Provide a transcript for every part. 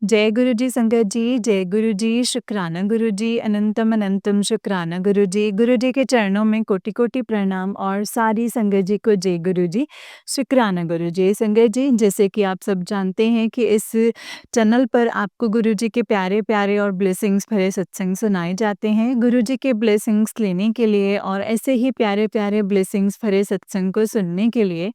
जय गुरु जी संगत जी, जय गुरु जी, शुक्राना गुरु जी, अनंतम अनंतम शुक्राना गुरु जी के चरणों में कोटि-कोटि प्रणाम और सारी संगत जी को जय गुरु जी, शुक्राना गुरु जी। संगत जी, जैसे कि आप सब जानते हैं कि इस चैनल पर आपको गुरु जी के प्यारे-प्यारे और ब्लेसिंग्स भरे सत्संग सुनाए जाते हैं। गुरु जी के ब्लेसिंग्स लेने के लिए और ऐसे ही प्यारे-प्यारे ब्लेसिंग्स भरे सत्संग को सुनने के लिए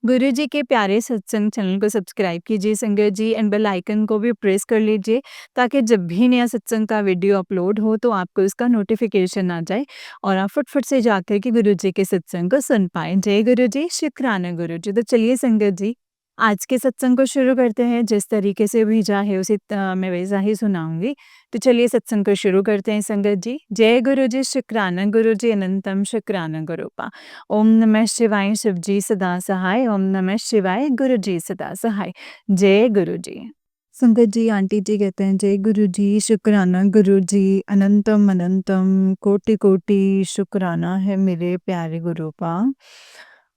गुरु जी के प्यारे सत्संग चैनल को सब्सक्राइब कीजिए संगत जी एंड बेल आइकन को भी प्रेस कर लीजिए ताकि जब भी नया सत्संग का वीडियो अपलोड हो तो आपको इसका नोटिफिकेशन आ जाए और आप फटफट से जाकर के गुरु जी के सत्संग को सुन पाएं। जय गुरु जी, शुक्राना गुरु जी। तो चलिए संगत जी, आज के सत्संग को शुरू करते हैं। जिस तरीके से भेजा है उसी मैं वैसा ही सुनाऊंगी। तो चलिए सत्संग को शुरू करते हैं संगत जी। जय गुरु जी, शुक्राना गुरु जी, अनंतम शुक्राना गुरुपा। ओम नमः शिवाय, शिव जी सदा सहाय। ओम नमः शिवाय, गुरु जी सदा सहाय। जय गुरु जी। संगत जी, आंटी जी कहते हैं जय गुरु जी, शुक्राना गुरु जी, अनंतम अनंतम कोटि कोटि शुक्राना है मेरे प्यारे गुरुपा।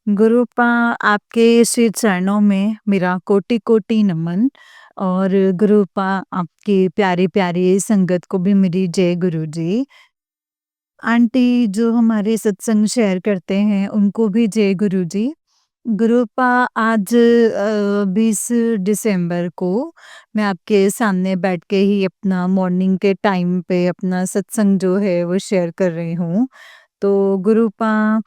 गुरुपा, आपके श्री चरणों में मेरा कोटि कोटि नमन और गुरुपा आपकी प्यारी प्यारी संगत को भी मेरी जय गुरु जी। आंटी जो हमारे सत्संग शेयर करते हैं उनको भी जय गुरु जी। गुरुपा, आज 20 दिसंबर को मैं आपके सामने बैठ के ही अपना मॉर्निंग के टाइम पे अपना सत्संग जो है वो शेयर कर रही हूँ। तो गुरुपा,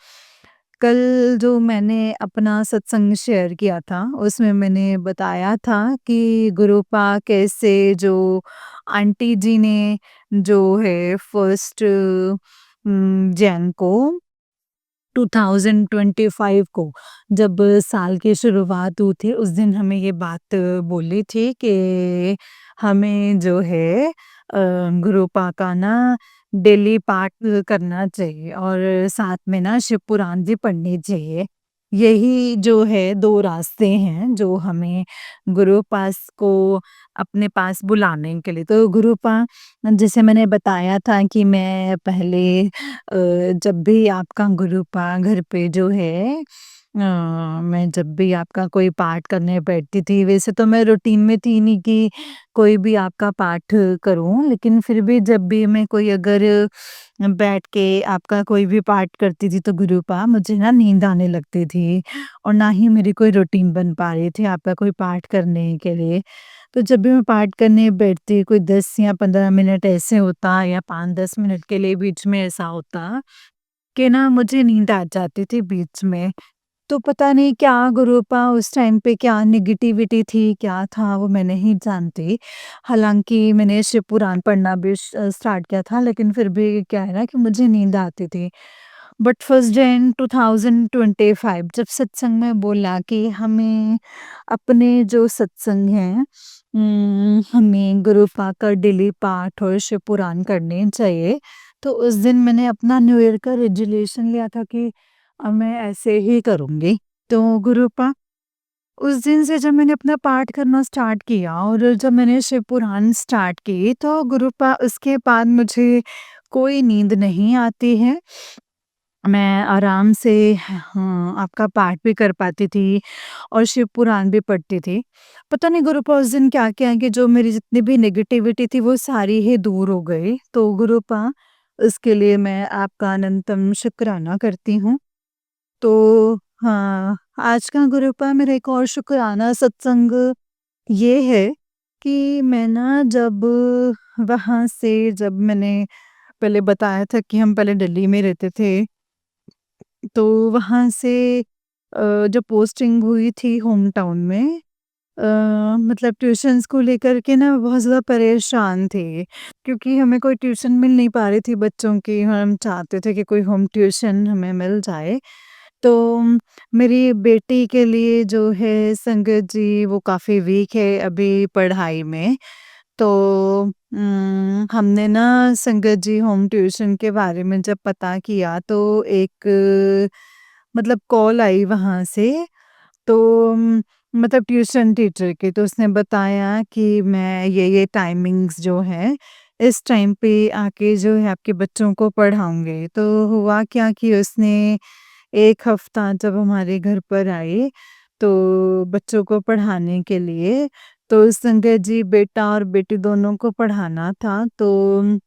कल जो मैंने अपना सत्संग शेयर किया था उसमें मैंने बताया था कि गुरुपा कैसे जो आंटी जी ने जो है फर्स्ट जैन को 2025 को जब साल की शुरुआत हुई थी उस दिन हमें ये बात बोली थी कि हमें जो है गुरुपा का ना डेली पाठ करना चाहिए और साथ में ना शिव पुराण भी पढ़नी चाहिए। यही जो है 2 रास्ते हैं जो हमें गुरु पास को अपने पास बुलाने के लिए। तो गुरुपा, जैसे मैंने बताया था कि मैं पहले जब भी आपका गुरुपा घर पे जो है मैं जब भी आपका कोई पाठ करने बैठती थी, वैसे तो मैं रूटीन में थी नहीं कि कोई भी आपका पाठ करूँ, लेकिन फिर भी जब भी मैं कोई अगर बैठ के आपका कोई भी पाठ करती थी तो गुरुपा मुझे ना नींद आने लगती थी और ना ही मेरी कोई रूटीन बन पा रही थी आपका कोई पाठ करने के लिए। तो जब भी मैं पाठ करने बैठती कोई 10 या 15 मिनट ऐसे होता या 5-10 मिनट के लिए बीच में ऐसा होता कि ना मुझे नींद आ जाती थी बीच में। तो पता नहीं क्या गुरुपा उस टाइम पे क्या नेगेटिविटी थी, क्या था वो मैं नहीं जानती। हालाँकि मैंने शिव पुराण पढ़ना भी स्टार्ट किया था लेकिन फिर भी क्या है ना कि मुझे नींद आती थी। बट फर्स्ट डे इन 2025 जब सत्संग में बोला कि हमें अपने जो सत्संग हैं हमें गुरुपा का डेली पाठ और शिव पुराण करने चाहिए। तो उस दिन मैंने अपना न्यू ईयर का रेज़ोल्यूशन लिया था कि मैं ऐसे ही करूँगी। तो गुरुपा, उस दिन से जब मैंने अपना पाठ करना स्टार्ट किया और जब मैंने शिव पुराण स्टार्ट की तो गुरुपा उसके बाद मुझे कोई नींद नहीं आती है। मैं आराम से हाँ, आपका पाठ भी कर पाती थी और शिव पुराण भी पढ़ती थी। पता नहीं गुरुपा उस दिन क्या किया कि जो मेरी जितनी भी नेगेटिविटी थी वो सारी ही दूर हो गई। तो गुरुपा, उसके लिए मैं आपका अनंतम शुक्राना करती हूँ। तो हाँ, आज का गुरुपा मेरा एक और शुक्राना सत्संग ये है कि मैं ना जब वहाँ से जब मैंने पहले बताया था कि हम पहले दिल्ली में रहते थे, तो वहाँ से जब पोस्टिंग हुई थी होम टाउन में अ, मतलब ट्यूशन्स को लेकर के ना बहुत ज़्यादा परेशान थे, क्योंकि हमें कोई ट्यूशन मिल नहीं पा रही थी बच्चों की। हम चाहते थे कि कोई होम ट्यूशन हमें मिल जाए। तो मेरी बेटी के लिए जो है संगत जी वो काफ़ी वीक है अभी पढ़ाई में। तो हमने ना संगत जी होम ट्यूशन के बारे में जब पता किया तो एक मतलब कॉल आई वहाँ से। तो मतलब ट्यूशन टीचर की, तो उसने बताया कि मैं ये टाइमिंग्स जो हैं इस टाइम पे आके जो है आपके बच्चों को पढ़ाऊँगी। तो हुआ क्या कि उसने 1 हफ्ता जब हमारे घर पर आई, तो बच्चों को पढ़ाने के लिए, तो संगत जी बेटा और बेटी दोनों को पढ़ाना था। तो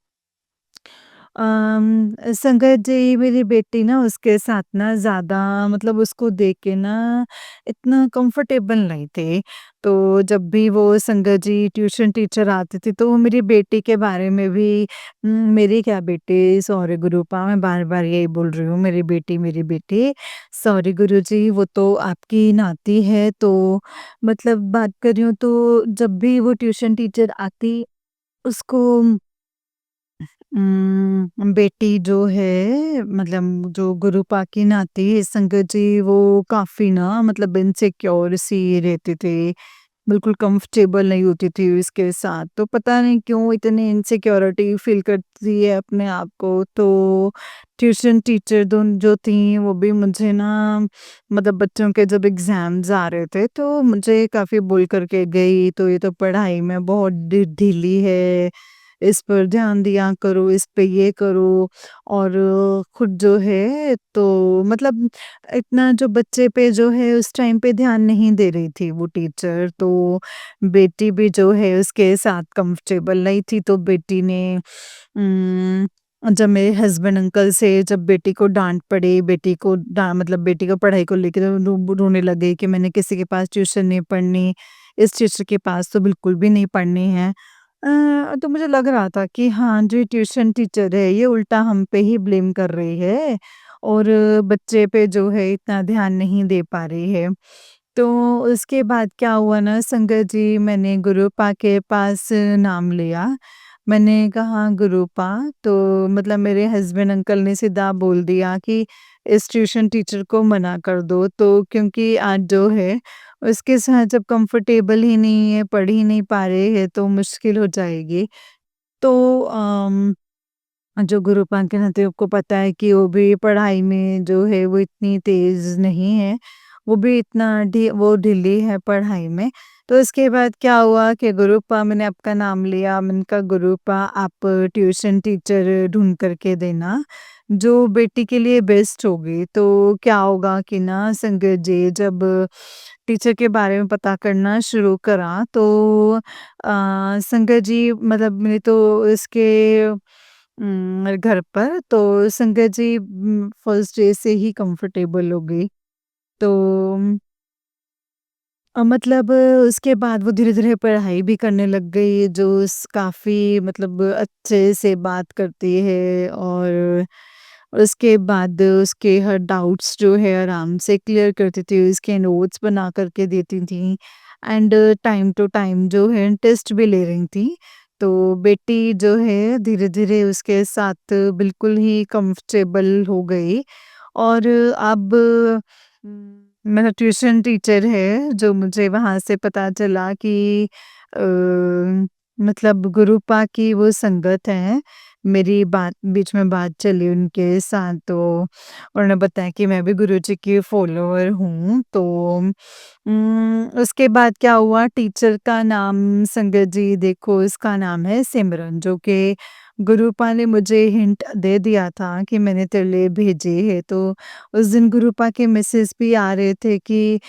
संगत जी मेरी बेटी ना उसके साथ ना ज़्यादा मतलब उसको देख के ना इतना कंफर्टेबल नहीं थे। तो जब भी वो संगत जी ट्यूशन टीचर आती थी तो वो मेरी बेटी के बारे में भी मेरी क्या बेटी सॉरी गुरुपा मैं बार-बार यही बोल रही हूँ मेरी बेटी। सॉरी गुरुजी वो तो आपकी नाती है तो मतलब बात कर रही हूँ तो जब भी वो ट्यूशन टीचर आती उसको बेटी जो है मतलब जो गुरुपा की नाती संगत जी वो काफ़ी ना मतलब इनसिक्योर सी रहती थी। बिल्कुल कंफर्टेबल नहीं होती थी उसके साथ। तो पता नहीं क्यों इतनी इनसिक्योरिटी फ़ील करती है अपने आप को। तो ट्यूशन टीचर दोन जो थी वो भी मुझे ना मतलब बच्चों के जब एग्ज़ाम्स आ रहे थे तो मुझे काफ़ी बोल कर के गई तो ये तो पढ़ाई में बहुत ढीली है। इस पर ध्यान दिया करो, इस पे ये करो और खुद जो है तो मतलब इतना जो बच्चे पे जो है उस टाइम पे ध्यान नहीं दे रही थी वो टीचर। तो बेटी भी जो है उसके साथ कंफर्टेबल नहीं थी तो बेटी ने जब मेरे हस्बैंड अंकल से जब बेटी को डाँट पड़ी, बेटी को मतलब बेटी को पढ़ाई को लेके रोने लगे कि मैंने किसी के पास ट्यूशन नहीं पढ़नी, इस टीचर के पास तो बिल्कुल भी नहीं पढ़नी है। तो मुझे लग रहा था कि हाँ, जो ट्यूशन टीचर है ये उल्टा हम पे ही ब्लेम कर रही है और बच्चे पे जो है इतना ध्यान नहीं दे पा रही है। तो उसके बाद क्या हुआ ना संगत जी मैंने गुरुपा के पास नाम लिया। मैंने कहा गुरुपा तो मतलब मेरे हस्बैंड अंकल ने सीधा बोल दिया कि इस ट्यूशन टीचर को मना कर दो। तो क्योंकि आज जो है उसके साथ जब कंफर्टेबल ही नहीं है, पढ़ ही नहीं पा रहे हैं तो मुश्किल हो जाएगी। तो जो गुरुपा के नाते आपको पता है कि वो भी पढ़ाई में जो है वो इतनी तेज़ नहीं है। वो भी इतना वो ढीली है पढ़ाई में। तो इसके बाद क्या हुआ कि गुरुपा मैंने आपका नाम लिया, मैंने कहा गुरुपा आप ट्यूशन टीचर ढूँढ कर के देना, जो बेटी के लिए बेस्ट होगी। तो क्या होगा कि ना संगत जी जब टीचर के बारे में पता करना शुरू करा तो संगत जी मतलब मैंने तो इसके मेरे घर पर तो संगत जी फर्स्ट डे से ही कंफर्टेबल हो गई। तो मतलब उसके बाद वो धीरे-धीरे पढ़ाई भी करने लग गई, जो स काफ़ी मतलब अच्छे से बात करती है और उसके बाद उसके हर डाउट्स जो है आराम से क्लियर करती थी, उसके नोट्स बना कर के देती थी एंड टाइम टू टाइम जो है टेस्ट भी ले रही थी। तो बेटी जो है धीरे-धीरे उसके साथ बिल्कुल ही कंफर्टेबल हो गई और अब मेरा ट्यूशन टीचर है जो मुझे वहाँ से पता चला कि मतलब गुरुपा की वो संगत है। मेरी बात बीच में बात चली उनके साथ तो उन्होंने बताया कि मैं भी गुरुजी की फॉलोवर हूँ। तो उसके बाद क्या हुआ टीचर का नाम संगत जी देखो इसका नाम है सिमरन जो कि गुरुपा ने मुझे हिंट दे दिया था कि मैंने तेरे लिए भेजे है। तो उस दिन गुरुपा के मैसेज भी आ रहे थे कि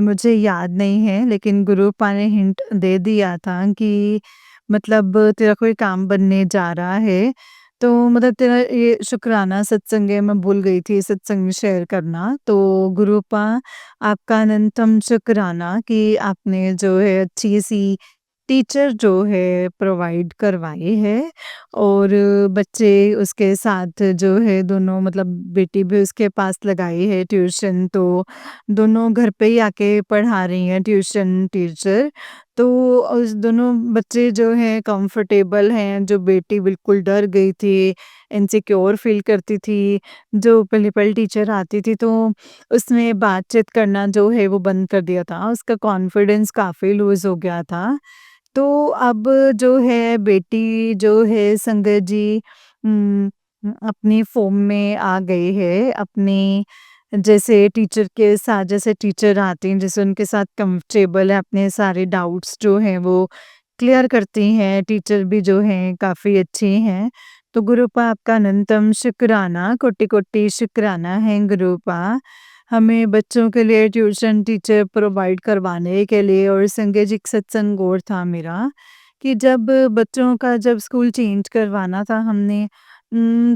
मुझे याद नहीं है लेकिन गुरुपा ने हिंट दे दिया था कि मतलब तेरा कोई काम बनने जा रहा है। तो मतलब तेरा ये शुक्राना सत्संग है मैं भूल गई थी सत्संग में शेयर करना। तो गुरुपा आपका अनंतम शुक्राना कि आपने जो है अच्छी-सी टीचर जो है प्रोवाइड करवाई है और बच्चे उसके साथ जो है दोनों मतलब बेटी भी उसके पास लगाई है ट्यूशन तो दोनों घर पे ही आके पढ़ा रही हैं ट्यूशन टीचर। तो उस दोनों बच्चे जो हैं कंफर्टेबल हैं, जो बेटी बिल्कुल डर गई थी, इनसिक्योर फ़ील करती थी, जो पहली-पहली टीचर आती थी तो उसने बातचीत करना जो है वो बंद कर दिया था, उसका कॉन्फिडेंस काफ़ी लूज़ हो गया था। तो अब जो है बेटी जो है संगत जी अपनी फ़ॉर्म में आ गई है, अपनी जैसे टीचर के साथ जैसे टीचर आती हैं, जैसे उनके साथ कंफर्टेबल है, अपने सारे डाउट्स जो हैं वो क्लियर करती हैं, टीचर भी जो हैं काफ़ी अच्छी हैं। तो गुरुपा आपका अनंतम शुक्राना, कोटि-कोटि शुक्राना है गुरुपा। हमें बच्चों के लिए ट्यूशन टीचर प्रोवाइड करवाने के लिए और संजय जी का सत्संग और था मेरा कि जब बच्चों का जब स्कूल चेंज करवाना था हमने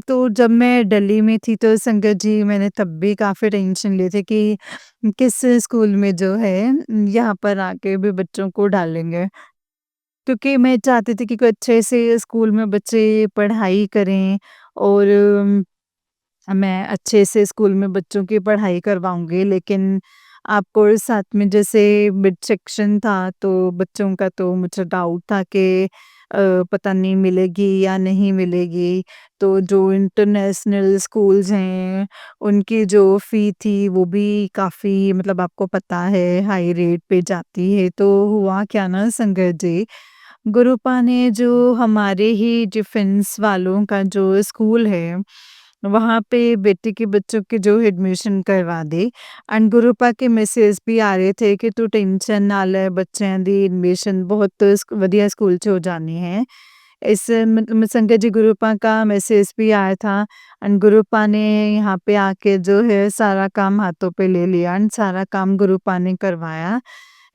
तो जब मैं दिल्ली में थी तो संगत जी मैंने तब भी काफ़ी टेंशन लिए थे कि किस स्कूल में जो है यहाँ पर आके भी बच्चों को डालेंगे। क्योंकि मैं चाहती थी कि कोई अच्छे से स्कूल में बच्चे पढ़ाई करें और मैं अच्छे से स्कूल में बच्चों की पढ़ाई करवाऊँगी, लेकिन आपको साथ में जैसे मिड सेक्शन था, तो बच्चों का तो मुझे डाउट था कि पता नहीं मिलेगी या नहीं मिलेगी। तो जो इंटरनेशनल स्कूल्स हैं, उनकी जो फ़ी थी, वो भी काफ़ी मतलब आपको पता है हाई रेट पे जाती है। तो हुआ क्या ना संगत जी, गुरुपा ने जो हमारे ही डिफेंस वालों का जो स्कूल है, वहाँ पे बेटे के बच्चों के जो एडमिशन करवा दी एंड गुरुपा के मैसेज भी आ रहे थे कि तू टेंशन ना ले बच्चों दी एडमिशन बहुत वधिया स्कूल च हो जानी है। इस संगत जी गुरुपा का मैसेज भी आया था एंड गुरुपा ने यहाँ पे आके जो है सारा काम हाथों पे ले लिया एंड सारा काम गुरुपा ने करवाया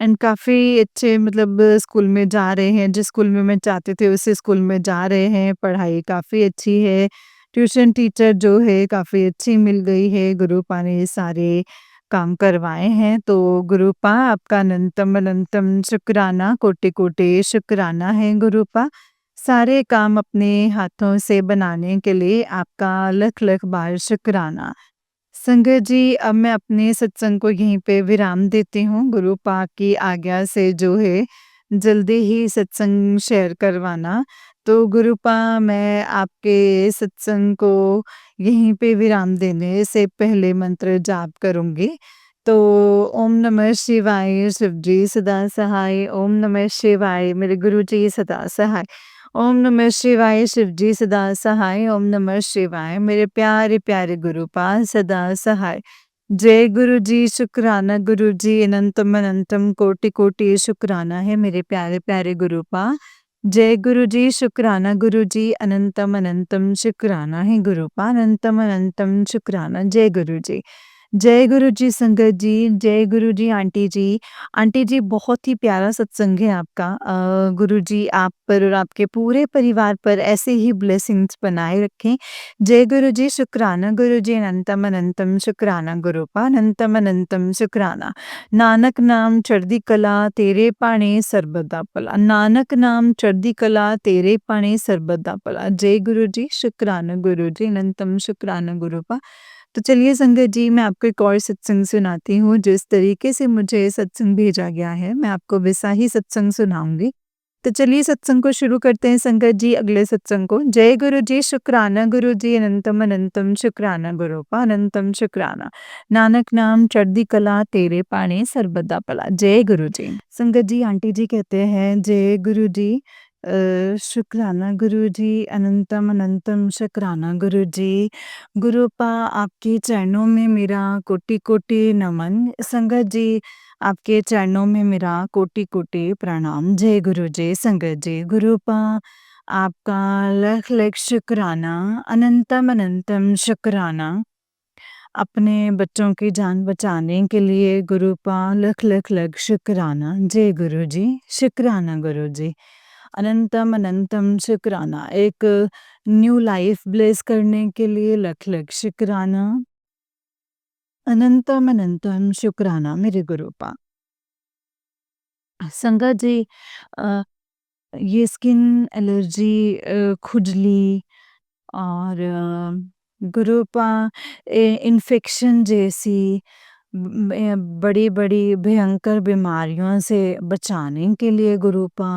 एंड काफ़ी अच्छे मतलब स्कूल में जा रहे हैं, जिस स्कूल में मैं चाहती थी उसी स्कूल में जा रहे हैं, पढ़ाई काफ़ी अच्छी है। ट्यूशन टीचर जो है काफ़ी अच्छी मिल गई है, गुरुपा ने ये सारे काम करवाए हैं, तो गुरुपा आपका अनंतम अनंतम शुक्राना, कोटि-कोटि शुक्राना है गुरुपा। सारे काम अपने हाथों से बनाने के लिए आपका लख-लख बार शुक्राना। संगत जी, अब मैं अपने सत्संग को यहीं पे विराम देती हूँ। गुरु पाक की आज्ञा से जो है जल्दी ही सत्संग शेयर करवाना। तो गुरुपा मैं आपके सत्संग को यहीं पे विराम देने से पहले मंत्र जाप करूँगी। तो ओम नमः शिवाय शिव जी सदा सहाय, ओम नमः शिवाय मेरे गुरु जी सदा सहाय। ओम नमः शिवाय शिव जी सदा सहाय, ओम नमः शिवाय मेरे प्यारे प्यारे गुरुपाल सदा सहाय। जय गुरु जी शुक्राना गुरु जी अनंतम अनंतम कोटि कोटि शुक्राना है मेरे प्यारे प्यारे गुरुपा। जय गुरु जी शुक्राना गुरु जी अनंतम अनंतम शुक्राना है गुरुपा अनंतम अनंतम शुक्राना जय गुरु जी। जय गुरु जी संगत जी, जय गुरु जी आंटी जी। आंटी जी बहुत ही प्यारा सत्संग है आपका। गुरु जी आप पर और आपके पूरे परिवार पर ऐसे ही ब्लेसिंग्स बनाए रखें। जय गुरु जी शुक्राना गुरु जी अनंतम अनंतम शुक्राना गुरुपा अनंतम अनंतम शुक्राना। नानक नाम चढ़दी कला तेरे पाणे सरबत भला, नानक नाम चढ़दी कला तेरे पाणे सरबत भला। जय गुरु जी शुक्राना गुरु जी अनंतम शुक्राना गुरुपा। तो चलिए संगत जी मैं आपको एक और सत्संग सुनाती हूँ, जिस तरीके से मुझे सत्संग भेजा गया है मैं आपको वैसा ही सत्संग सुनाऊंगी। तो चलिए सत्संग को शुरू करते हैं संगत जी अगले सत्संग को। जय गुरु जी शुक्राना गुरु जी अनंतम अनंतम शुक्राना गुरुपा अनंतम शुक्राना। नानक नाम चढ़दी कला तेरे पाणे सर्वदा भला। जय गुरु जी। संगत जी आंटी जी कहते हैं जय गुरु जी शुक्राना गुरु जी अनंतम अनंतम शुक्राना गुरु जी। गुरुपा आपके चरणों में मेरा कोटि कोटि नमन। संगत जी आपके चरणों में मेरा कोटि कोटि प्रणाम। जय गुरु जी संगत जी। गुरुपा आपका लख लख शुक्राना अनंतम अनंतम शुक्राना। अपने बच्चों की जान बचाने के लिए गुरुपा लख लख लख शुक्राना। जय गुरु जी शुक्राना गुरु जी। अनंतम अनंतम शुक्राना एक न्यू लाइफ ब्लेस करने के लिए लख लख शुक्राना। अनंतम अनंतम शुक्राना मेरे गुरुपा। संगत जी अ, ये स्किन एलर्जी खुजली और गुरुपा इन्फेक्शन जैसी बड़ी-बड़ी भयंकर बीमारियों से बचाने के लिए गुरुपा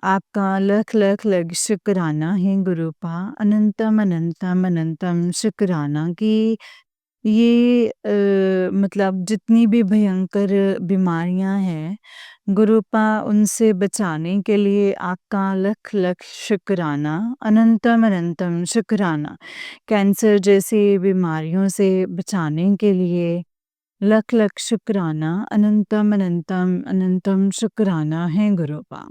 आपका लख लख लख शुक्राना है गुरुपा। अनंतम अनंतम अनंतम शुक्राना कि ये मतलब जितनी भी भयंकर बीमारियां हैं गुरुपा उनसे बचाने के लिए आपका लख लख शुक्राना। अनंतम अनंतम शुक्राना। कैंसर जैसी बीमारियों से बचाने के लिए लख लख शुक्राना। अनंतम अनंतम अनंतम शुक्राना है गुरुपा।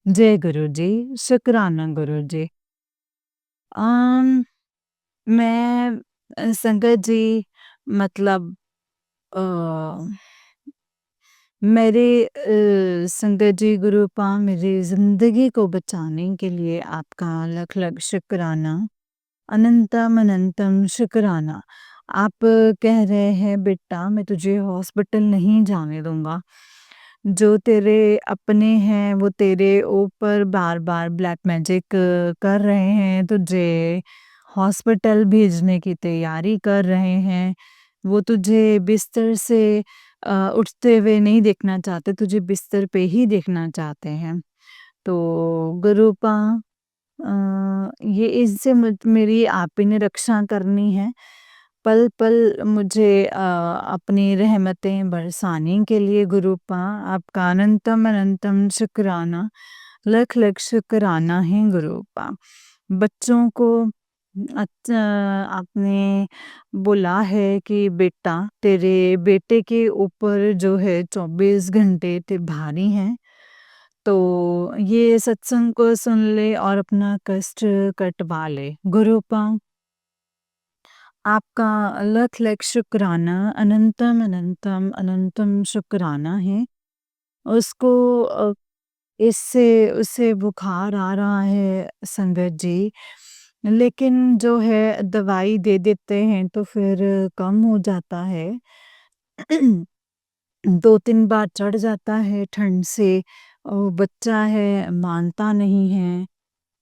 जय गुरु जी शुक्राना गुरु जी। अम, मैं संगत जी मतलब अ, मेरे संगत जी गुरुपा मेरी ज़िंदगी को बचाने के लिए आपका लख-लख शुक्राना, अनंतम अनंतम शुक्राना। आप कह रहे हैं बेटा मैं तुझे हॉस्पिटल नहीं जाने दूँगा। जो तेरे अपने हैं वो तेरे ऊपर बार-बार ब्लैक मैजिक कर रहे हैं, तुझे हॉस्पिटल भेजने की तैयारी कर रहे हैं। वो तुझे बिस्तर से उठते हुए नहीं देखना चाहते, तुझे बिस्तर पे ही देखना चाहते हैं। तो गुरूपा ये इससे मेरी आप ही ने रक्षा करनी है। पल-पल मुझे अपनी रहमतें बरसाने के लिए गुरूपा आपका अनंतम अनंतम शुक्राना, लख-लख शुक्राना है गुरूपा। बच्चों को आपने बोला है कि बेटा तेरे बेटे के ऊपर जो है 24 घंटे भारी हैं। तो ये सत्संग को सुन ले और अपना कष्ट कटवा ले। गुरूपा आपका लख लख शुक्राना, अनंतम अनंतम अनंतम शुक्राना है। उसको इससे उसे बुखार आ रहा है संगत जी, लेकिन जो है दवाई दे देते हैं तो फिर कम हो जाता है। 2-3 बार चढ़ जाता है ठंड से, बच्चा है मानता नहीं है।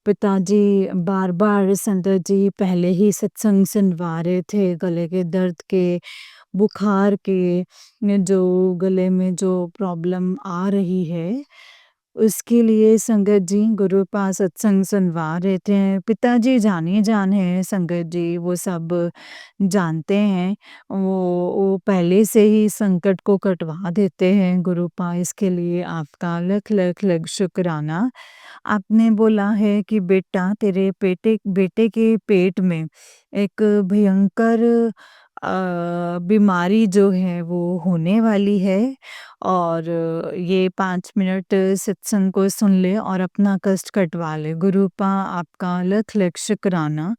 पिताजी बार-बार संगत जी पहले ही सत्संग सुनवा रहे थे गले के दर्द के, बुखार के, जो गले में जो प्रॉब्लम आ रही है, उसके लिए संगत जी गुरु पास सत्संग सुनवा रहे थे। पिताजी जान हैं संगत जी, वो सब जानते हैं। वो पहले से ही संकट को कटवा देते हैं गुरु पा, इसके लिए आपका लख लख लख शुक्राना। आपने बोला है कि बेटा तेरे बेटे के पेट में एक भयंकर बीमारी जो है वो होने वाली है, और ये 5 मिनट सत्संग को सुन ले और अपना कष्ट कटवा ले। गुरुपा आपका लख लख शुक्राना।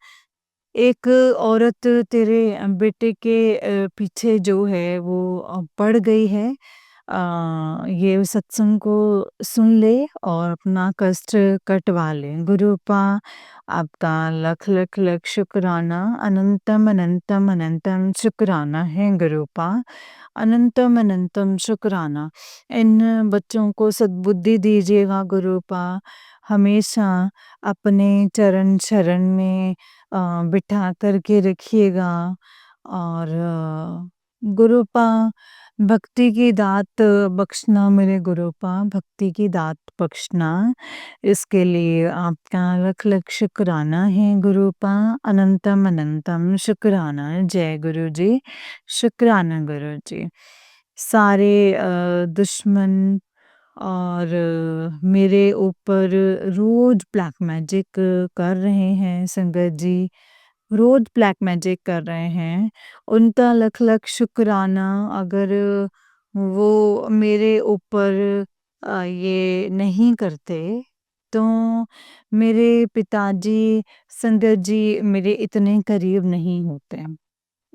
एक औरत तेरे बेटे के पीछे जो है वो पड़ गई है। ये सत्संग को सुन ले और अपना कष्ट कटवा ले। गुरुपा आपका लख लख लख शुक्राना, अनंतम अनंतम अनंतम शुक्राना है गुरुपा, अनंतम अनंतम शुक्राना। इन बच्चों को सद्बुद्धि दीजिएगा गुरुपा, हमेशा अपने चरण शरण में बिठा कर के रखिएगा। और गुरुपा भक्ति की दात बख्शना मेरे गुरुपा, भक्ति की दात बख्शना, इसके लिए आपका लख लख शुक्राना है गुरुपा, अनंतम अनंतम शुक्राना। जय गुरु जी, शुक्राना गुरु जी। सारे दुश्मन और मेरे ऊपर रोज ब्लैक मैजिक कर रहे हैं संगत जी, रोज ब्लैक मैजिक कर रहे हैं। उनका लख लख शुक्राना, अगर वो मेरे ऊपर ये नहीं करते तो मेरे पिताजी संगत जी मेरे इतने करीब नहीं होते,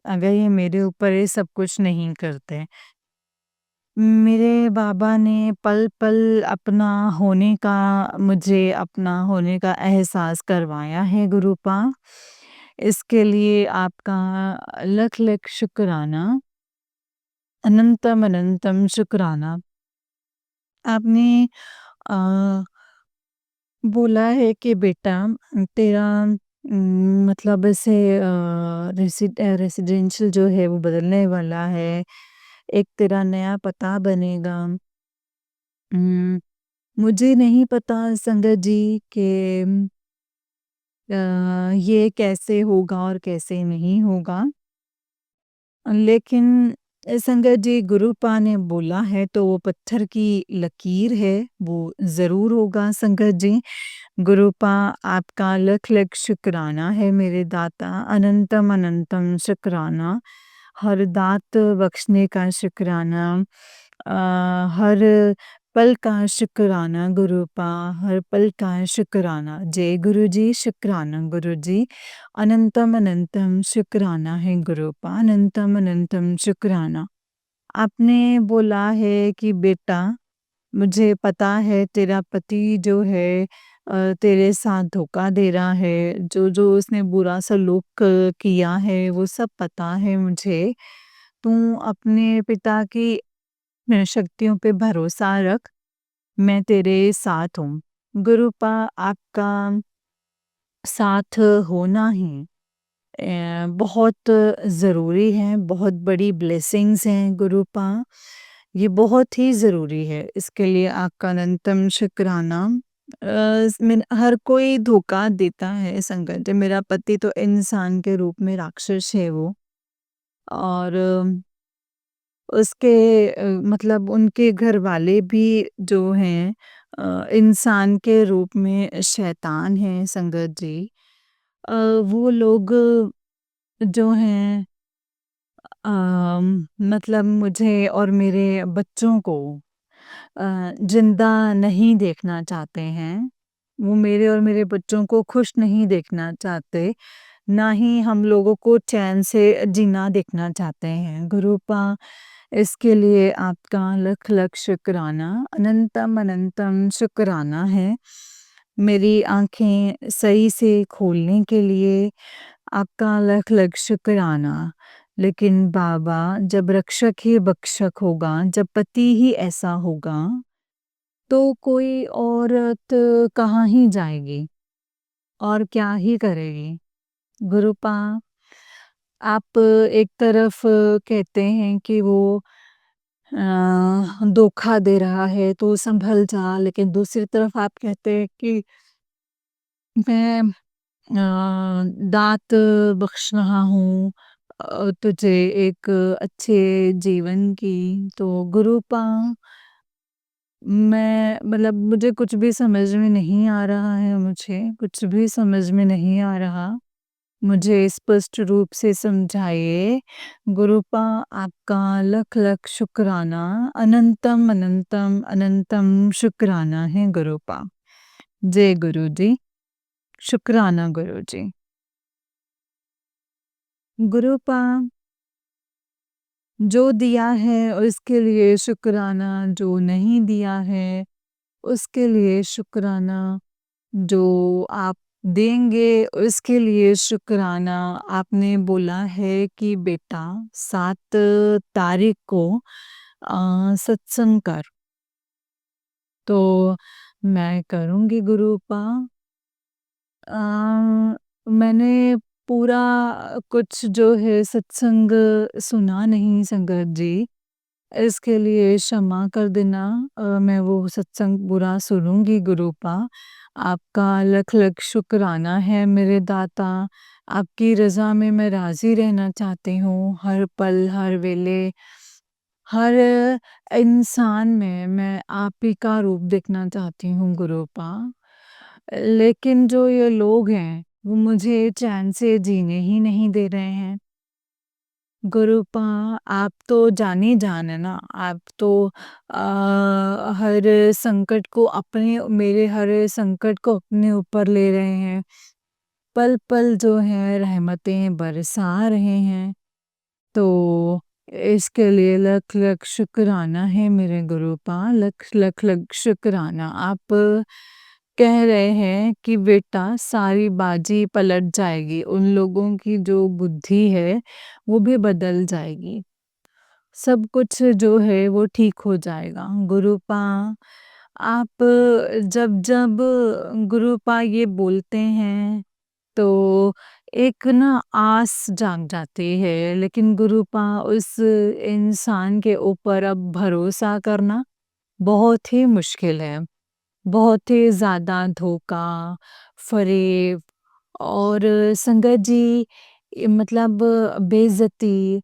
अगर ये मेरे ऊपर ये सब कुछ नहीं करते। मेरे बाबा ने पल-पल अपना होने का मुझे अपना होने का एहसास करवाया है गुरुपा। इसके लिए आपका लख-लख शुक्राना, अनंतम अनंतम शुक्राना। आपने अ, बोला है कि बेटा तेरा मतलब ऐसे रेसिडेंशियल जो है वो बदलने वाला है, एक तेरा नया पता बनेगा। उम, मुझे नहीं पता संगत जी कि ये कैसे होगा और कैसे नहीं होगा। लेकिन संगत जी गुरुपा ने बोला है तो वो पत्थर की लकीर है, वो ज़रूर होगा संगत जी। गुरुपा आपका लख लख शुक्राना है मेरे दाता, अनंतम अनंतम शुक्राना। हर दात बख्शने का शुक्राना, हर पल का शुक्राना गुरुपा, हर पल का शुक्राना। जय गुरु जी, शुक्राना गुरु जी, अनंतम अनंतम शुक्राना है गुरुपा, अनंतम अनंतम शुक्राना। आपने बोला है कि बेटा, मुझे पता है तेरा पति जो है तेरे साथ धोखा दे रहा है, जो उसने बुरा सलूक किया है वो सब पता है मुझे। तू अपने पिता की शक्तियों पे भरोसा रख, मैं तेरे साथ हूँ। गुरुपा आपका साथ होना ही बहुत ज़रूरी है, बहुत बड़ी ब्लेसिंग्स हैं गुरुपा, ये बहुत ही ज़रूरी है, इसके लिए आपका अनंतम शुक्राना। हर कोई धोखा देता है संगत जी, मेरा पति तो इंसान के रूप में राक्षस है वो, और उसके मतलब उनके घर वाले भी जो हैं इंसान के रूप में शैतान हैं संगत जी। अ, वो लोग जो हैं मतलब मुझे और मेरे बच्चों को ज़िंदा नहीं देखना चाहते हैं। वो मेरे और मेरे बच्चों को खुश नहीं देखना चाहते, ना ही हम लोगों को चैन से जीना देखना चाहते हैं। गुरुपा इसके लिए आपका लख-लख शुक्राना, अनंतम-अनंतम शुक्राना है। मेरी आँखें सही से खोलने के लिए आपका लख-लख शुक्राना। लेकिन बाबा, जब रक्षक ही भक्षक होगा, जब पति ही ऐसा होगा, तो कोई औरत कहाँ ही जाएगी और क्या ही करेगी? गुरुपा, आप एक तरफ कहते हैं कि वो धोखा दे रहा है तो संभल जा, लेकिन दूसरी तरफ आप कहते हैं कि मैं दात बख्श रहा हूँ तुझे एक अच्छे जीवन की। तो गुरुपा, मैं मतलब मुझे कुछ भी समझ में नहीं आ रहा है, मुझे कुछ भी समझ में नहीं आ रहा। मुझे स्पष्ट रूप से समझाइए। गुरुपा आपका लख-लख शुक्राना, अनंतम, अनंतम, अनंतम शुक्राना है गुरुपा। जय गुरु जी, शुक्राना गुरु जी। गुरुपा, जो दिया है उसके लिए शुक्राना, जो नहीं दिया है उसके लिए शुक्राना, जो आप देंगे उसके लिए शुक्राना। आपने बोला है कि बेटा 7 तारीख को सत्संग कर, तो मैं करूँगी गुरुपा। मैंने पूरा कुछ जो है सत्संग सुना नहीं संगत जी, इसके लिए क्षमा कर देना। मैं वो सत्संग पूरा सुनूँगी गुरुपा। आपका लख-लख शुक्राना है मेरे दाता। आपकी रज़ा में मैं राज़ी रहना चाहती हूँ, हर पल, हर वेले, हर इंसान में मैं आप ही का रूप देखना चाहती हूँ गुरुपा। लेकिन जो ये लोग हैं, वो मुझे चैन से जीने ही नहीं दे रहे हैं। गुरुपा, आप तो जान है ना, आप तो हर संकट को अपने मेरे हर संकट को अपने ऊपर ले रहे हैं। पल-पल जो है रहमतें बरसा रहे हैं। तो इसके लिए लख-लख शुक्राना है मेरे गुरुपा, लख-लख शुक्राना। आप कह रहे हैं कि बेटा सारी बाजी पलट जाएगी, उन लोगों की जो बुद्धि है वो भी बदल जाएगी। सब कुछ जो है वो ठीक हो जाएगा। गुरुपा, आप जब-जब गुरुपा ये बोलते हैं तो एक ना आस जाग जाती है, लेकिन गुरुपा उस इंसान के ऊपर अब भरोसा करना बहुत ही मुश्किल है। बहुत ही ज़्यादा धोखा, फ़रेब और संगत जी मतलब बेइज़्ज़ती,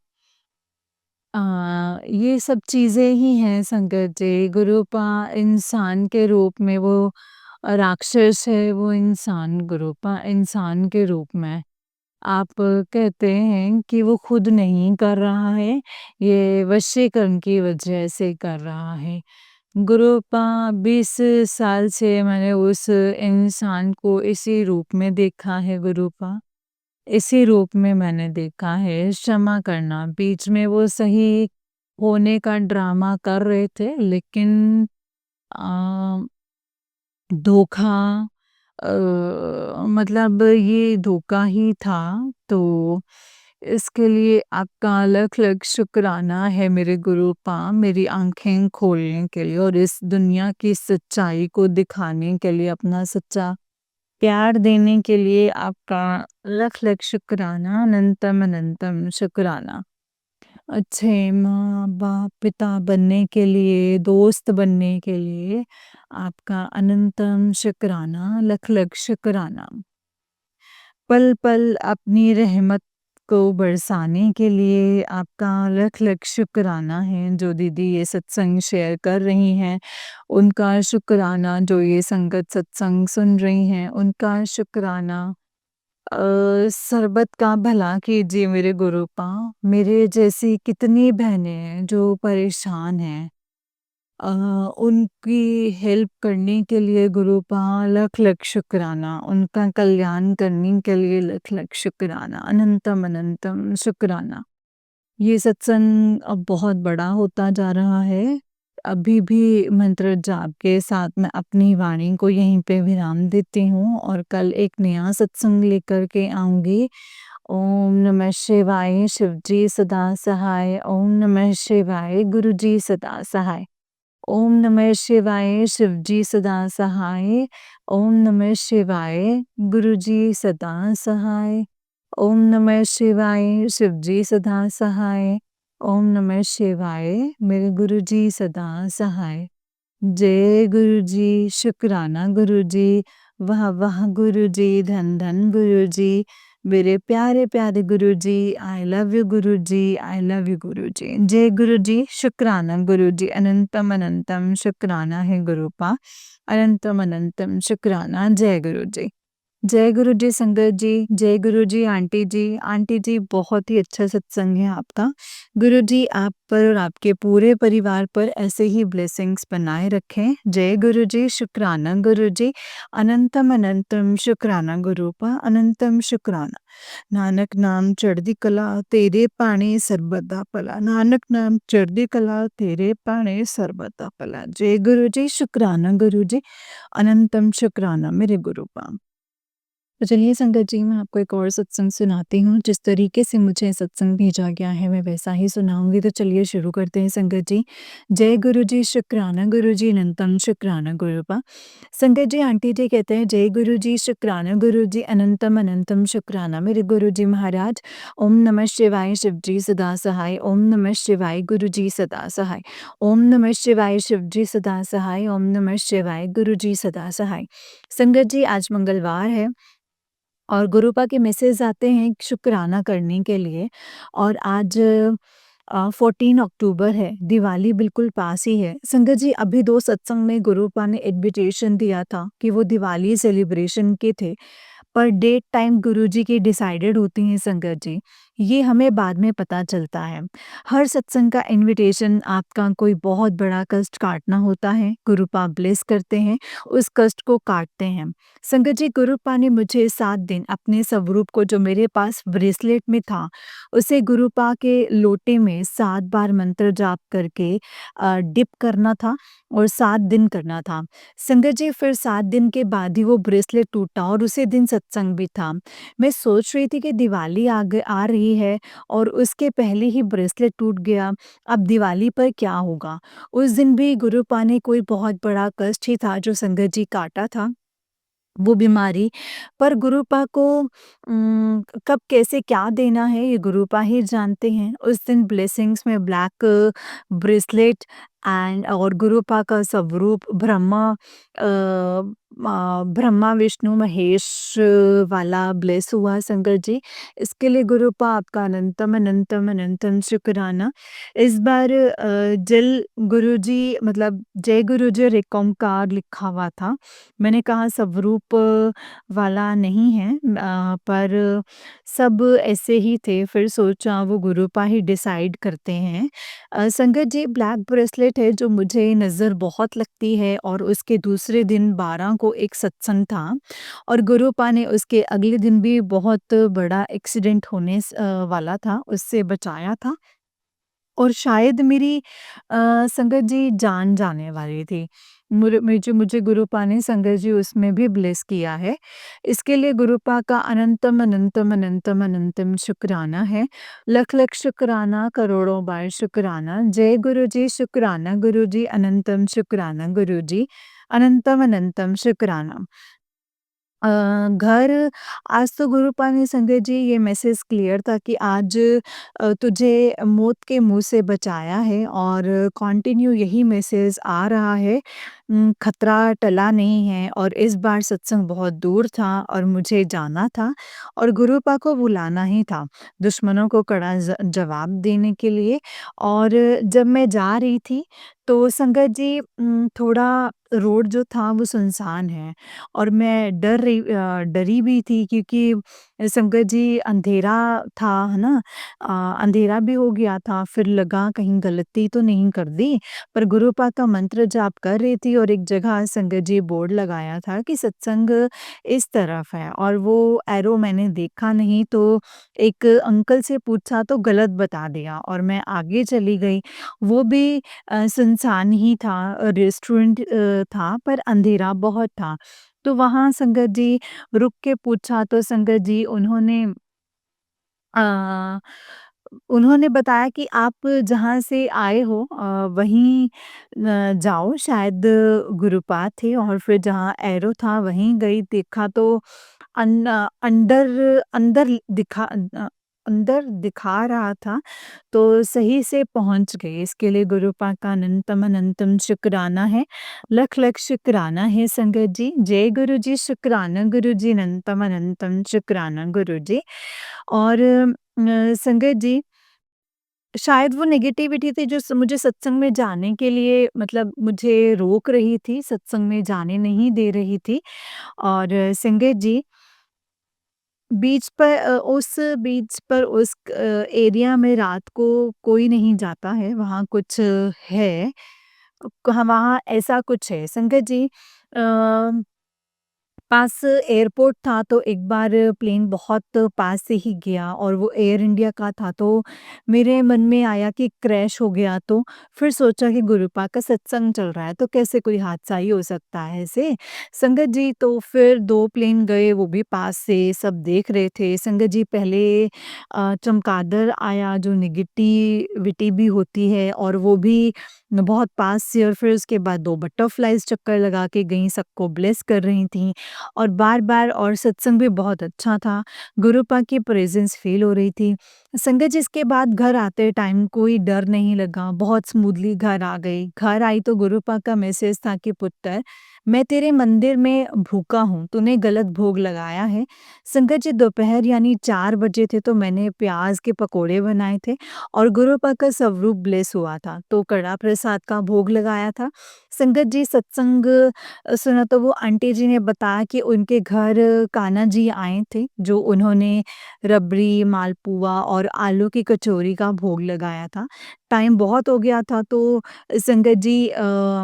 ये सब चीज़ें ही हैं संगत जी। गुरुपा इंसान के रूप में वो राक्षस है, वो इंसान गुरुपा इंसान के रूप में। आप कहते हैं कि वो खुद नहीं कर रहा है, ये वशीकरण की वजह से कर रहा है। गुरुपा 20 साल से मैंने उस इंसान को इसी रूप में देखा है गुरुपा। इसी रूप में मैंने देखा है, क्षमा करना, बीच में वो सही होने का ड्रामा कर रहे थे, लेकिन अ, धोखा मतलब ये धोखा ही था। तो इसके लिए आपका अलग-अलग शुक्राना है मेरे गुरुपा, मेरी आँखें खोलने के लिए और इस दुनिया की सच्चाई को दिखाने के लिए, अपना सच्चा प्यार देने के लिए आपका लख-लख शुक्राना, अनंतम-अनंतम शुक्राना। अच्छे माँ-बाप, पिता बनने के लिए, दोस्त बनने के लिए आपका अनंतम शुक्राना, लख-लख शुक्राना। पल-पल अपनी रहमत को बरसाने के लिए आपका लख-लख शुक्राना है। जो दीदी ये सत्संग शेयर कर रही हैं, उनका शुक्राना, जो ये संगत सत्संग सुन रही हैं, उनका शुक्राना। अ, सरबत का भला कीजिए मेरे गुरुपा, मेरे जैसी कितनी बहनें हैं जो परेशान हैं। अ, उनकी हेल्प करने के लिए गुरुपा लख-लख शुक्राना, उनका कल्याण करने के लिए लख-लख शुक्राना, अनंतम-अनंतम शुक्राना। ये सत्संग अब बहुत बड़ा होता जा रहा है। अभी भी मंत्र जाप के साथ मैं अपनी वाणी को यहीं पे विराम देती हूँ और कल एक नया सत्संग लेकर के आऊँगी। ओम नमः शिवाय, शिवजी सदा सहाय। ओम नमः शिवाय, गुरुजी सदा सहाय। ओम नमः शिवाय, शिवजी सदा सहाय। ओम नमः शिवाय, गुरुजी सदा सहाय। ओम नमः शिवाय, शिवजी सदा सहाय। ओम नमः शिवाय, मेरे गुरुजी सदा सहाय। जय गुरुजी, शुक्राना गुरुजी, वाह वाह गुरुजी, धन धन गुरुजी, मेरे प्यारे प्यारे Guruji, I love you Guruji, I love you Guruji. जय गुरुजी, शुक्राना गुरुजी, अनंतम अनंतम शुक्राना है गुरुपा, अनंतम अनंतम शुक्राना। जय गुरुजी। जय गुरु जी संगत जी, जय गुरु जी आंटी जी बहुत ही अच्छा सत्संग है आपका। गुरु जी आप पर और आपके पूरे परिवार पर ऐसे ही ब्लेसिंग्स बनाए रखें। जय गुरु जी, शुक्राना गुरु जी, अनंतम अनंतम शुक्राना गुरुपा, अनंतम शुक्राना। नानक नाम चढ़दी कला तेरे पाणे सर्बदा भला, नानक नाम चढ़दी कला तेरे पाणे सर्बदा भला। जय गुरु जी, शुक्राना गुरु जी, अनंतम शुक्राना मेरे गुरुपा। तो चलिए संगत जी, मैं आपको एक और सत्संग सुनाती हूँ। जिस तरीके से मुझे सत्संग भेजा गया है मैं वैसा ही सुनाऊँगी। तो चलिए शुरू करते हैं संगत जी। जय गुरु जी, शुक्राना गुरु जी, अनंतम शुक्राना गुरुपा। संगत जी आंटी जी कहते हैं जय गुरु जी, शुक्राना गुरु जी, अनंतम अनंतम शुक्राना मेरे गुरु जी महाराज। ओम नमः शिवाय, शिवजी सदा सहाय। ओम नमः शिवाय, गुरु जी सदा सहाय। ओम नमः शिवाय, शिवजी सदा सहाय। ओम नमः शिवाय, गुरु जी सदा सहाय। संगत जी आज मंगलवार है और गुरुपा के मैसेज आते हैं शुक्राना करने के लिए और आज 14 अक्टूबर है, दिवाली बिल्कुल पास ही है। संगत जी अभी 2 सत्संग में गुरुपा ने इन्विटेशन दिया था कि वो दिवाली सेलिब्रेशन के थे, पर डेट टाइम गुरुजी की डिसाइडेड होती हैं संगत जी, ये हमें बाद में पता चलता है। हर सत्संग का इन्विटेशन आपका कोई बहुत बड़ा कष्ट काटना होता है, गुरुपा ब्लेस करते हैं, उस कष्ट को काटते हैं। संगत जी गुरुपा ने मुझे 7 दिन अपने स्वरूप को जो मेरे पास ब्रेसलेट में था, उसे गुरुपा के लोटे में 7 बार मंत्र जाप करके डिप करना था और 7 दिन करना था। संगत जी फिर 7 दिन के बाद ही वो ब्रेसलेट टूटा और उसी दिन सत्संग भी था। मैं सोच रही थी कि दिवाली आ रही है और उसके पहले ही ब्रेसलेट टूट गया, अब दिवाली पर क्या होगा? उस दिन भी गुरुपा ने कोई बहुत बड़ा कष्ट ही था जो संगत जी काटा था। वो बीमारी, पर गुरुपा को कब कैसे क्या देना है ये गुरुपा ही जानते हैं। उस दिन ब्लेसिंग्स में ब्लैक ब्रेसलेट एंड और गुरुपा का स्वरूप ब्रह्मा विष्णु महेश वाला ब्लेस हुआ संगत जी। इसके लिए गुरुपा आपका अनंतम अनंतम अनंतम शुक्राना। इस बार जल गुरुजी मतलब जय गुरुजी और एक ओंकार लिखा हुआ था। मैंने कहा स्वरूप वाला नहीं है पर सब ऐसे ही थे, फिर सोचा वो गुरुपा ही डिसाइड करते हैं। संगत जी ब्लैक ब्रेसलेट है जो मुझे नज़र बहुत लगती है और उसके दूसरे दिन 12 को एक सत्संग था और गुरुपा ने उसके अगले दिन भी बहुत बड़ा एक्सीडेंट होने वाला था, उससे बचाया था। और शायद मेरी संगत जी जान जाने वाली थी। मुझे मुझे गुरुपा ने संगत जी उसमें भी ब्लेस किया है। इसके लिए गुरुपा का अनंतम, अनंतम, अनंतम, अनंतम शुक्राना है। लख-लख शुक्राना, करोड़ों बार शुक्राना। जय गुरु जी, शुक्राना गुरु जी, अनंतम शुक्राना गुरु जी, अनंतम, अनंतम शुक्राना। घर आज तो गुरुपा ने संगत जी ये मैसेज क्लियर था कि आज तुझे मौत के मुँह से बचाया है और कंटिन्यू यही मैसेज आ रहा है। खतरा टला नहीं है और इस बार सत्संग बहुत दूर था और मुझे जाना था और गुरुपा को बुलाना ही था, दुश्मनों को कड़ा जवाब देने के लिए। और जब मैं जा रही थी तो संगत जी थोड़ा रोड जो था वो सुनसान है और मैं डरी भी थी क्योंकि संगत जी अंधेरा था, है ना? अंधेरा भी हो गया था, फिर लगा कहीं गलती तो नहीं कर दी, पर गुरुपा का मंत्र जाप कर रही थी और एक जगह संगत जी बोर्ड लगाया था कि सत्संग इस तरफ है और वो एरो मैंने देखा नहीं तो एक अंकल से पूछा तो गलत बता दिया और मैं आगे चली गई। वो भी सुनसान ही था, रेस्टोरेंट था पर अंधेरा बहुत था। तो वहाँ संगत जी रुक के पूछा तो संगत जी अ, उन्होंने बताया कि आप जहाँ से आए हो वहीं जाओ, शायद गुरुपा थे और फिर जहाँ एरो था वहीं गई, देखा तो अंदर अंदर अंदर दिखा रहा था, तो सही से पहुँच गए। इसके लिए गुरुपा का अनंतम अनंतम शुक्राना है। लख लख शुक्राना है संगत जी। जय गुरु जी, शुक्राना गुरु जी, अनंतम अनंतम शुक्राना गुरु जी। और संगत जी, शायद वो नेगेटिविटी थी जो मुझे सत्संग में जाने के लिए मतलब मुझे रोक रही थी, सत्संग में जाने नहीं दे रही थी। और संगत जी, उस बीच पर एरिया में रात को कोई नहीं जाता है, वहाँ कुछ है। वहाँ ऐसा कुछ है संगत जी। पास एयरपोर्ट था तो एक बार प्लेन बहुत पास से ही गया और वो एयर इंडिया का था तो मेरे मन में आया कि क्रैश हो गया तो फिर सोचा कि गुरुपा का सत्संग चल रहा है तो कैसे कोई हादसा ही हो सकता है ऐसे। संगत जी तो फिर 2 प्लेन गए वो भी पास से सब देख रहे थे। संगत जी पहले चमगादड़ आया जो नेगेटिविटी भी होती है और वो भी बहुत पास से और फिर उसके बाद 2 बटरफ्लाइज़ चक्कर लगा के गईं, सबको ब्लेस कर रही थीं। और बार-बार और सत्संग भी बहुत अच्छा था। गुरुपा की प्रेज़ेंस फ़ील हो रही थी। संगत जी इसके बाद घर आते टाइम कोई डर नहीं लगा, बहुत स्मूथली घर आ गई। घर आई तो गुरुपा का मैसेज था कि पुत्र मैं तेरे मंदिर में भूखा हूँ, तूने गलत भोग लगाया है। संगत जी दोपहर यानी 4 बजे थे तो मैंने प्याज़ के पकोड़े बनाए थे और गुरुपा का स्वरूप ब्लेस हुआ था, तो कड़ा प्रसाद का भोग लगाया था। संगत जी सत्संग सुना तो वो आंटी जी ने बताया कि उनके घर कान्हा जी आए थे, जो उन्होंने रबड़ी, मालपुआ और आलू की कचौरी का भोग लगाया था। टाइम बहुत हो गया था तो संगत जी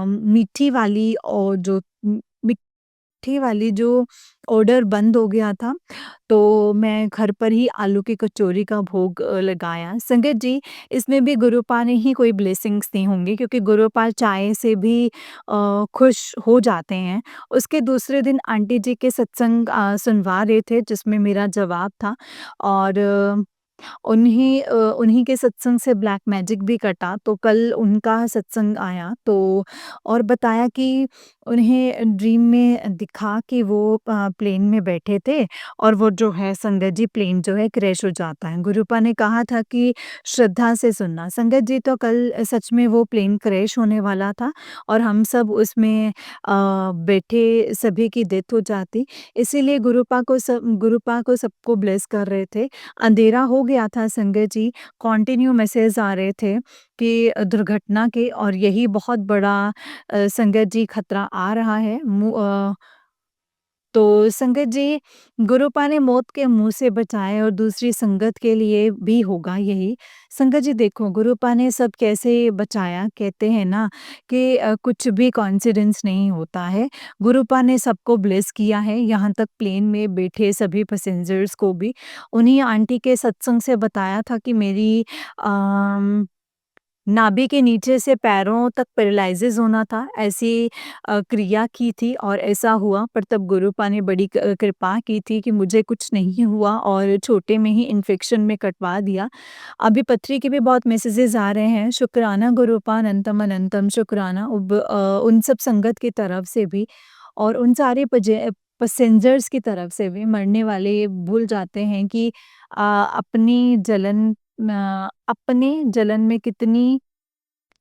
मीठी वाली और जो मीठी वाली जो ऑर्डर बंद हो गया था, तो मैं घर पर ही आलू की कचौरी का भोग लगाया। संगत जी, इसमें भी गुरुपा ने ही कोई ब्लेसिंग्स दी होंगी क्योंकि गुरुपा चाय से भी खुश हो जाते हैं। उसके दूसरे दिन आंटी जी के सत्संग सुनवा रहे थे जिसमें मेरा जवाब था और उन्हीं के सत्संग से ब्लैक मैजिक भी कटा, तो कल उनका सत्संग आया तो और बताया कि उन्हें ड्रीम में दिखा कि वो प्लेन में बैठे थे और वो जो है संगत जी प्लेन जो है क्रैश हो जाता है। गुरुपा ने कहा था कि श्रद्धा से सुनना। संगत जी तो कल सच में वो प्लेन क्रैश होने वाला था और हम सब उसमें बैठे सभी की डेथ हो जाती। इसीलिए गुरुपा को सबको ब्लेस कर रहे थे। अंधेरा हो गया था संगत जी, कंटिन्यू मैसेज आ रहे थे कि दुर्घटना के और यही बहुत बड़ा संगत जी खतरा आ रहा है। तो संगत जी, गुरुपा ने मौत के मुँह से बचाए और दूसरी संगत के लिए भी होगा यही। संगत जी देखो, गुरुपा ने सब कैसे बचाया, कहते हैं ना कि कुछ भी कोइंसिडेंस नहीं होता है। गुरुपा ने सबको ब्लेस किया है, यहाँ तक प्लेन में बैठे सभी पैसेंजर्स को भी। उन्हीं आंटी के सत्संग से बताया था कि मेरी अम नाभि के नीचे से पैरों तक पैरालिसिस होना था, ऐसी क्रिया की थी और ऐसा हुआ। पर तब गुरुपा ने बड़ी कृपा की थी कि मुझे कुछ नहीं हुआ और छोटे में ही इन्फेक्शन में कटवा दिया। अभी पथरी के भी बहुत मैसेजेस आ रहे हैं, शुक्राना गुरुपा अनंतम अनंतम शुक्राना उन सब संगत की तरफ से भी और उन सारे पैसेंजर्स की तरफ से भी। मरने वाले ये भूल जाते हैं कि अपने जलन में कितनी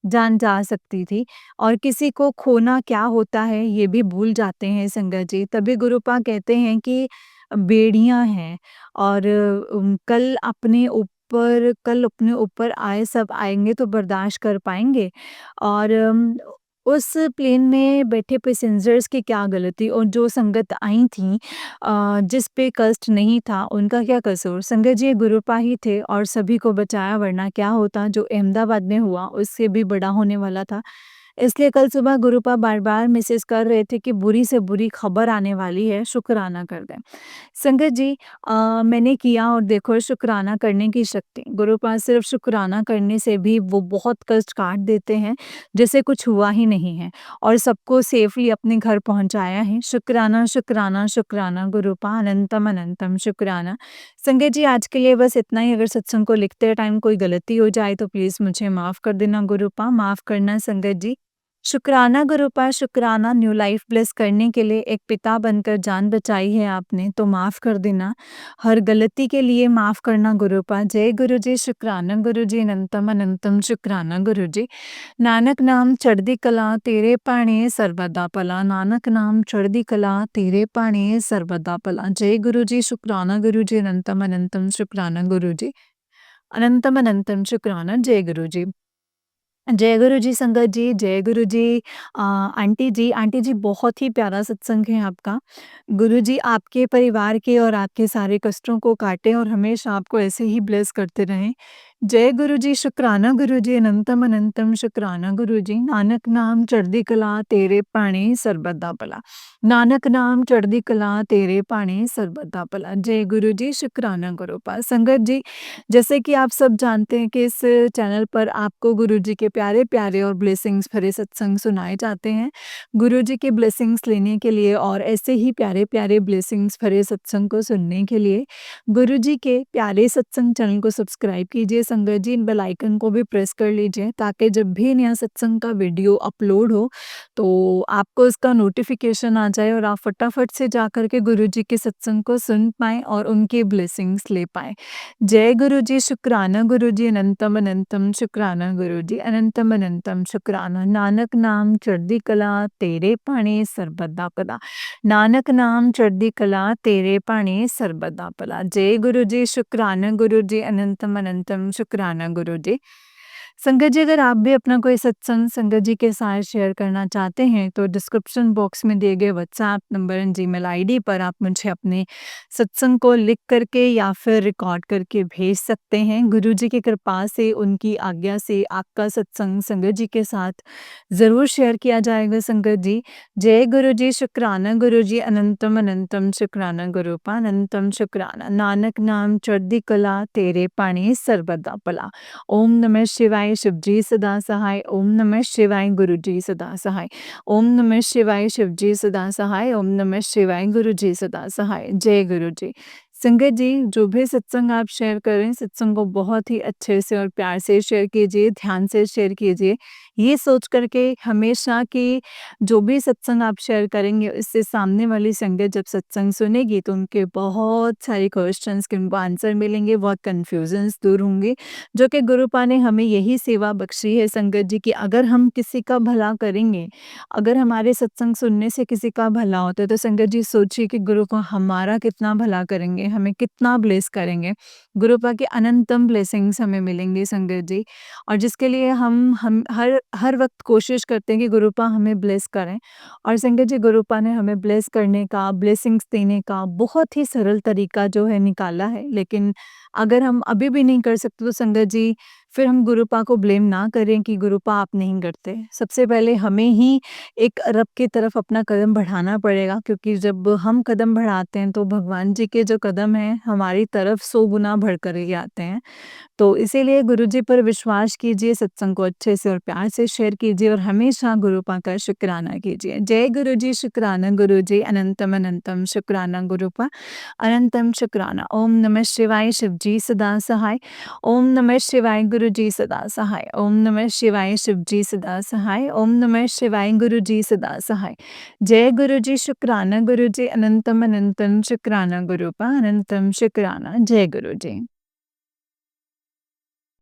जान जा सकती थी और किसी को खोना क्या होता है ये भी भूल जाते हैं संगत जी। तभी गुरुपा कहते हैं कि बेड़ियाँ हैं और कल अपने ऊपर आए सब आएँगे तो बर्दाश्त कर पाएँगे और उस प्लेन में बैठे पैसेंजर्स की क्या गलती और जो संगत आई थी जिस पे कष्ट नहीं था उनका क्या कसूर? संगत जी ये गुरुपा ही थे और सभी को बचाया, वरना क्या होता जो अहमदाबाद में हुआ उससे भी बड़ा होने वाला था। इसलिए कल सुबह गुरुपा बार-बार मैसेज कर रहे थे कि बुरी से बुरी खबर आने वाली है, शुक्राना कर दें। संगत जी मैंने किया और देखो शुक्राना करने की शक्ति, गुरुपा सिर्फ शुक्राना करने से भी वो बहुत कष्ट काट देते हैं, जैसे कुछ हुआ ही नहीं है और सबको सेफली अपने घर पहुँचाया है। शुक्राना, शुक्राना, शुक्राना गुरुपा अनंतम अनंतम शुक्राना। संगत जी आज के लिए बस इतना ही। अगर सत्संग को लिखते टाइम कोई गलती हो जाए तो प्लीज़ मुझे माफ़ कर देना गुरुपा, माफ़ करना संगत जी। शुक्राना गुरुपा, शुक्राना न्यू लाइफ ब्लेस करने के लिए एक पिता बनकर जान बचाई है आपने, तो माफ़ कर देना। हर गलती के लिए माफ़ करना गुरुपा। जय गुरु जी, शुक्राना गुरु जी, अनंतम अनंतम शुक्राना गुरु जी। नानक नाम चढ़दी कला तेरे भाਣੇ ਸਰਬਦਾ ਭਲਾ, नानक नाम चढ़दी कला तेरे भाਣੇ ਸਰਬਦਾ ਭਲਾ। जय गुरु जी, शुक्राना गुरु जी, अनंतम अनंतम शुक्राना गुरु जी। अनंतम अनंतम शुक्राना। जय गुरु जी। जय गुरु जी संगत जी, जय गुरु जी। आंटी जी बहुत ही प्यारा सत्संग है आपका। गुरु जी आपके परिवार के और आपके सारे कष्टों को काटें और हमेशा आपको ऐसे ही ब्लेस करते रहें। जय गुरु जी, शुक्राना गुरु जी, अनंतम अनंतम शुक्राना गुरु जी। नानक नाम चढ़दी कला तेरे भाਣੇ ਸਰਬਤ ਦਾ ਭਲਾ। नानक नाम चढ़दी कला तेरे भाਣੇ ਸਰਬਤ ਦਾ ਭਲਾ। जय गुरु जी, शुक्राना गुरुपा। संगत जी जैसे कि आप सब जानते हैं कि इस चैनल पर आपको गुरु जी के प्यारे-प्यारे और ब्लेसिंग्स भरे सत्संग सुनाए जाते हैं। गुरु जी के ब्लेसिंग्स लेने के लिए और ऐसे ही प्यारे-प्यारे ब्लेसिंग्स भरे सत्संग को सुनने के लिए गुरु जी के प्यारे सत्संग चैनल को सब्सक्राइब कीजिए संगत जी। बेल आइकन को भी प्रेस कर लीजिए ताकि जब भी नया सत्संग का वीडियो अपलोड हो तो आपको इसका नोटिफिकेशन आ जाए और आप फटाफट से जाकर के गुरु जी के सत्संग को सुन पाएँ और उनके ब्लेसिंग्स ले पाएँ। जय गुरु जी, शुक्राना गुरु जी, अनंतम अनंतम शुक्राना गुरु जी, अनंतम अनंतम शुक्राना। नानक नाम चढ़दी कला तेरे भाਣੇ ਸਰਬਤ ਦਾ ਭਲਾ। नानक नाम चढ़दी कला तेरे भाਣੇ ਸਰਬਤ ਦਾ ਭਲਾ। जय गुरु जी, शुक्राना गुरु जी, अनंतम अनंतम शुक्राना गुरु जी। संगत जी अगर आप भी अपना कोई सत्संग संगत जी के साथ शेयर करना चाहते हैं तो डिस्क्रिप्शन बॉक्स में दिए गए WhatsApp number and Gmail ID पर आप मुझे अपने सत्संग को लिख करके या फिर रिकॉर्ड करके भेज सकते हैं। गुरु जी की कृपा से उनकी आज्ञा से आपका सत्संग संगत जी के साथ ज़रूर शेयर किया जाएगा संगत जी। जय गुरु जी, शुक्राना गुरु जी, अनंतम अनंतम शुक्राना गुरुपा अनंतम शुक्राना। नानक नाम चढ़दी कला तेरे भाਣੇ ਸਰਬਤ ਦਾ ਭਲਾ। ओम नमः शिवाय, शिवजी सदा सहाय। ओम नमः शिवाय, गुरु जी सदा सहाय। ओम नमः शिवाय, शिवजी सदा सहाय। ओम नमः शिवाय, गुरु जी सदा सहाय। जय गुरु जी। संगत जी जो भी सत्संग आप शेयर करें सत्संग को बहुत ही अच्छे से और प्यार से शेयर कीजिए, ध्यान से शेयर कीजिए। ये सोच करके हमेशा कि जो भी सत्संग आप शेयर करेंगे इससे सामने वाली संगत जब सत्संग सुनेगी तो उनके बहुत सारे क्वेश्चंस के उनको आंसर मिलेंगे, बहुत कन्फ्यूजन्स दूर होंगे। जो कि गुरुपा ने हमें यही सेवा बख्शी है संगत जी कि अगर हम किसी का भला करेंगे, अगर हमारे सत्संग सुनने से किसी का भला होता है तो संगत जी सोचिए कि गुरुपा हमारा कितना भला करेंगे, हमें कितना ब्लेस करेंगे। गुरुपा की अनंतम ब्लेसिंग्स हमें मिलेंगी संगत जी और जिसके लिए हम हर वक्त कोशिश करते हैं कि गुरुपा हमें ब्लेस करें और संगत जी गुरुपा ने हमें ब्लेस करने का, ब्लेसिंग्स देने का बहुत ही सरल तरीका जो है निकाला है। लेकिन अगर हम अभी भी नहीं कर सकते तो संगत जी फिर हम गुरुपा को ब्लेम ना करें कि गुरुपा आप नहीं करते। सबसे पहले हमें ही एक रब की तरफ अपना कदम बढ़ाना पड़ेगा, क्योंकि जब हम कदम बढ़ाते हैं तो भगवान जी के जो कदम हैं हमारी तरफ 100 गुना बढ़कर ही आते हैं। तो इसीलिए गुरुजी पर विश्वास कीजिए, सत्संग को अच्छे से और प्यार से शेयर कीजिए और हमेशा गुरुपा का शुक्राना कीजिए। जय गुरुजी, शुक्राना गुरुजी, अनंतम अनंतम शुक्राना गुरुपा, अनंतम शुक्राना। ओम नमः शिवाय, शिवजी सदा सहाय। ओम नमः शिवाय, गुरुजी सदा सहाय। ओम नमः शिवाय, शिवजी सदा सहाय। ओम नमः शिवाय, गुरुजी सदा सहाय। जय गुरुजी, शुक्राना गुरुजी, अनंतम अनंतम शुक्राना गुरुपा, अनंतम शुक्राना। जय गुरुजी।